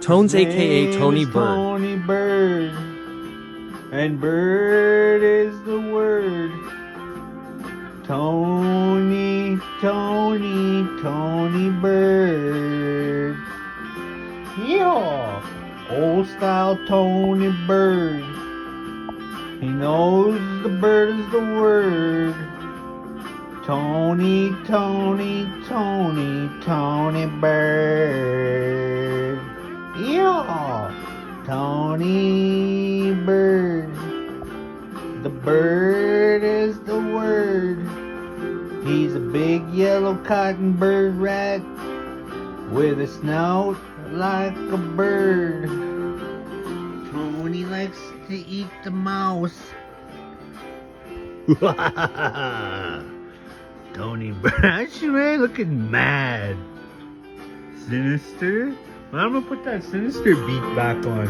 Tones, aka Tony Bird. Tony Bird, and bird is the word. Tony, Tony, Tony Bird. Yeah, old style Tony Bird. He knows the bird is the word. Tony, Tony, Tony, Tony Bird. Yeah, Tony Bird. The bird is the word. He's a big yellow cotton bird rat with a snout like a bird. Tony likes to eat the mouse. Tony Bird, she really looking mad. Sinister? Well, I'm gonna put that sinister beat back on.